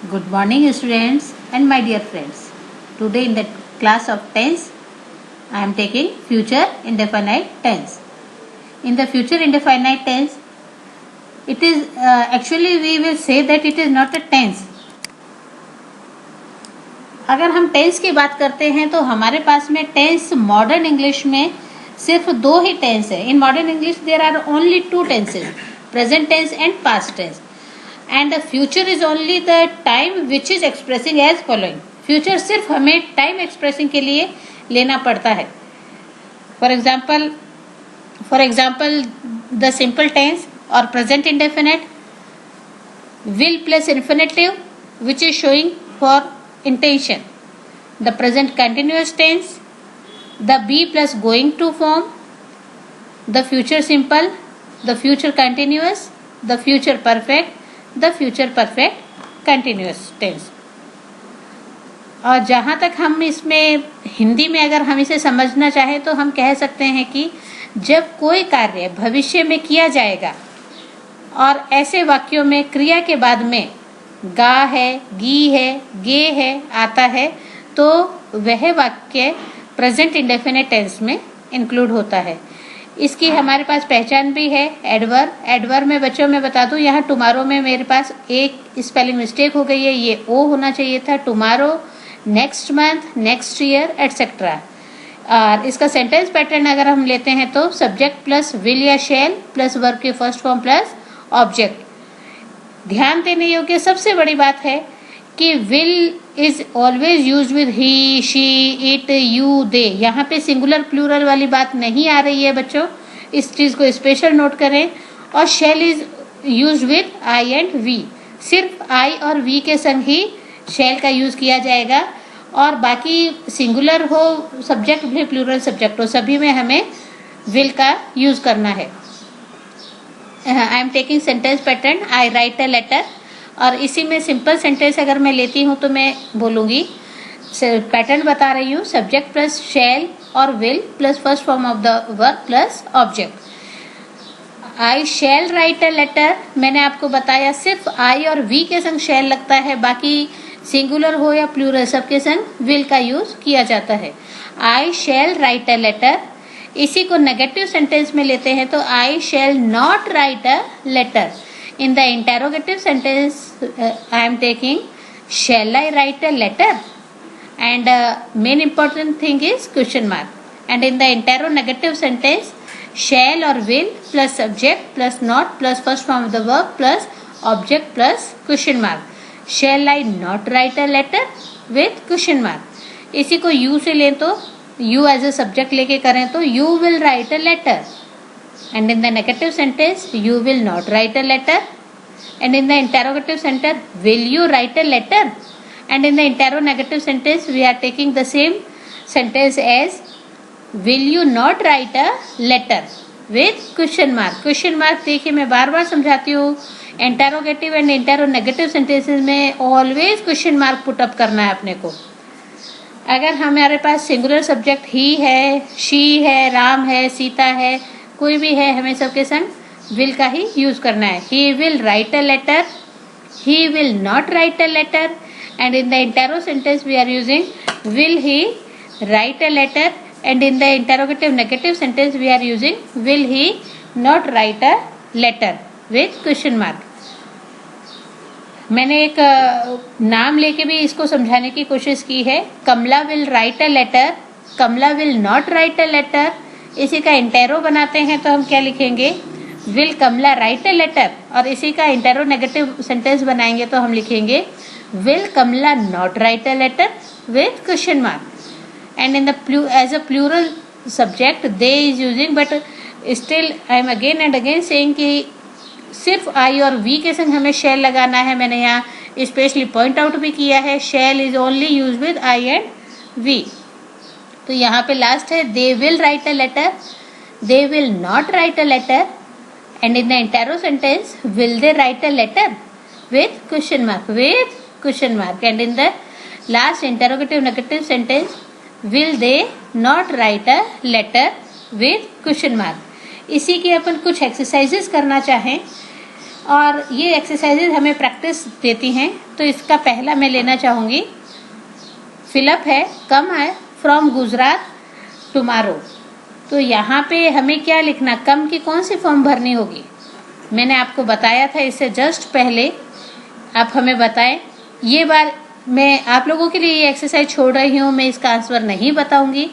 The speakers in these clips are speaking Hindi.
Good morning, students and my dear friends. Today, in the class of tense, I am taking future indefinite tense. In the future indefinite tense, it is actually we will say that it is not a tense. अगर हम टेंस की बात करते हैं तो हमारे पास में टेंस मॉडर्न इंग्लिश में सिर्फ दो ही टेंस है. In modern English there are only two tenses, present tense and past tense. And the future is only the time which is expressing as following. Future सिर्फ हमें टाइम एक्सप्रेसिंग के लिए लेना पड़ता है. For example the simple tense और present indefinite will plus infinitive which is showing for intention. The present continuous tense, the be plus going to form, the future simple, the future continuous, the future perfect, the future perfect continuous tense. और जहाँ तक हम इसमें हिंदी में अगर हम इसे समझना चाहें तो हम कह सकते हैं कि जब कोई कार्य भविष्य में किया जाएगा और ऐसे वाक्यों में क्रिया के बाद में गा है, गी है, गे है आता है तो वह वाक्य प्रेजेंट इंडेफिनिट टेंस में इंक्लूड होता है. इसकी हमारे पास पहचान भी है. एडवर में बच्चों में बता दूं, यहाँ टुमारो में मेरे पास एक स्पेलिंग मिस्टेक हो गई है. ये ओ होना चाहिए था. Tomorrow, next month, next year etcetera. और इसका सेंटेंस पैटर्न अगर हम लेते हैं तो सब्जेक्ट प्लस विल या शैल प्लस वर्ब के फर्स्ट फॉर्म प्लस ऑब्जेक्ट. ध्यान देने योग्य सबसे बड़ी बात है कि will is always use with he, she, it, you, they. यहाँ पे सिंगुलर प्लूरल वाली बात नहीं आ रही है बच्चों, इस चीज को स्पेशल नोट करें. और shall is use with I and we. सिर्फ आई और वी के संग ही शैल का यूज किया जाएगा और बाकी सिंगुलर हो सब्जेक्ट भी प्लूरल सब्जेक्ट हो सभी में हमें विल का यूज करना है. I am taking sentence pattern, I write a letter. और इसी में सिंपल सेंटेंस अगर मैं लेती हूँ तो मैं बोलूँगी, पैटर्न बता रही हूँ, सब्जेक्ट प्लस शैल और will plus first form of the verb plus object. I shall write a letter. मैंने आपको बताया सिर्फ आई और वी के संग शैल लगता है, बाकी सिंगुलर हो या प्लूरल सबके संग विल का यूज किया जाता है. I shall write a letter. इसी को नेगेटिव सेंटेंस में लेते हैं तो I shall not write a letter. In the interrogative sentence I am taking shall I write a letter and main important thing is question mark. And in the interronegative sentence shall और will plus subject plus not plus first form of the verb plus object plus question mark. Shall I not write a letter with question mark. इसी को यू से लें तो यू एज ए सब्जेक्ट लेके करें तो you will write a letter. And in the negative sentence you will not write a letter. And in the interrogative sentence will you write a letter. And in the interronegative sentence we are taking the same sentence as will you not write a letter with question mark. Question mark देखिए मैं बार बार समझाती हूँ, इंटेरोगेटिव एंड इंटेरोनेगेटिव सेंटेंसेस में always question mark put up करना है अपने को. अगर हमारे पास सिंगुलर सब्जेक्ट ही है, शी है, राम है, सीता है, कोई भी है, हमें सबके संग विल का ही यूज करना है. He will write a letter, he will not write a letter. And in the intero sentence we are using will he write a letter. And in the interrogative negative sentence we are using will he not write a letter with question mark. मैंने एक नाम लेके भी इसको समझाने की कोशिश की है. Kamla will write a letter, Kamla will not write a letter. इसी का इंटेरो बनाते हैं तो हम क्या लिखेंगे, will Kamla write a letter. और इसी का इंटेरो नेगेटिव सेंटेंस बनाएंगे तो हम लिखेंगे will Kamala not write a letter with question mark. And in the as a plural subject they is using, but still I am again and again saying कि सिर्फ आई और वी के संग हमें शैल लगाना है. मैंने यहाँ स्पेशली पॉइंट आउट भी किया है, shall is only use with I and we. तो यहाँ पे लास्ट है they will write a letter, they will not write a letter. And in the intero sentence will they write a letter with question mark, with question mark. And in the last interrogative negative sentence will they not write a letter with question mark. इसी के अपन कुछ एक्सरसाइजेस करना चाहें और ये एक्सरसाइजेज हमें प्रैक्टिस देती हैं। तो इसका पहला मैं लेना चाहूँगी, फिलअप है, कम है फ्रॉम गुजरात टुमारो। तो यहाँ पे हमें क्या लिखना, कम की कौन सी फॉर्म भरनी होगी, मैंने आपको बताया था इससे जस्ट पहले। आप हमें बताएं। ये बार मैं आप लोगों के लिए ये एक्सरसाइज छोड़ रही हूँ, मैं इसका आंसर नहीं बताऊंगी।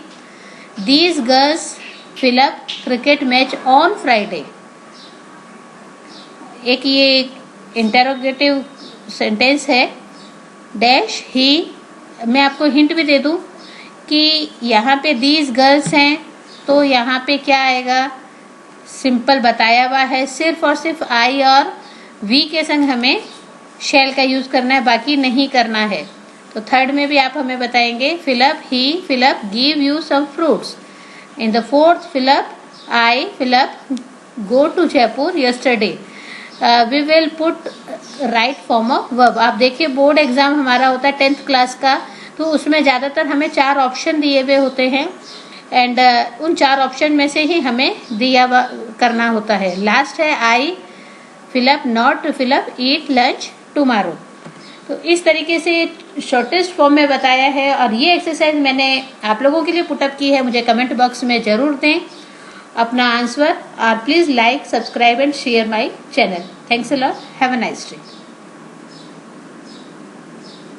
These girls fill up cricket match on Friday. एक ये इंटरोगेटिव सेंटेंस है, डैश ही। मैं आपको हिंट भी दे दूं कि यहाँ पे दीज गर्ल्स हैं, तो यहाँ पे क्या आएगा, सिंपल बताया हुआ है, सिर्फ और सिर्फ आई और वी के संग हमें शैल का यूज करना है, बाकी नहीं करना है। तो थर्ड में भी आप हमें बताएंगे, fill up he fill up give you some fruits. In the fourth fill up I fill up go to Jaipur yesterday. We will put right form of verb. आप देखिए बोर्ड एग्जाम हमारा होता है 10th क्लास का, तो उसमें ज़्यादातर हमें 4 ऑप्शन दिए हुए होते हैं एंड उन 4 ऑप्शन में से ही हमें दिया करना होता है। लास्ट है I fill up not fill up eat lunch tomorrow. तो इस तरीके से शॉर्टेस्ट फॉर्म में बताया है और ये एक्सरसाइज मैंने आप लोगों के लिए पुटअप की है। मुझे कमेंट बॉक्स में ज़रूर दें अपना आंसर और please like, subscribe and share my channel. Thanks a lot, have a nice day.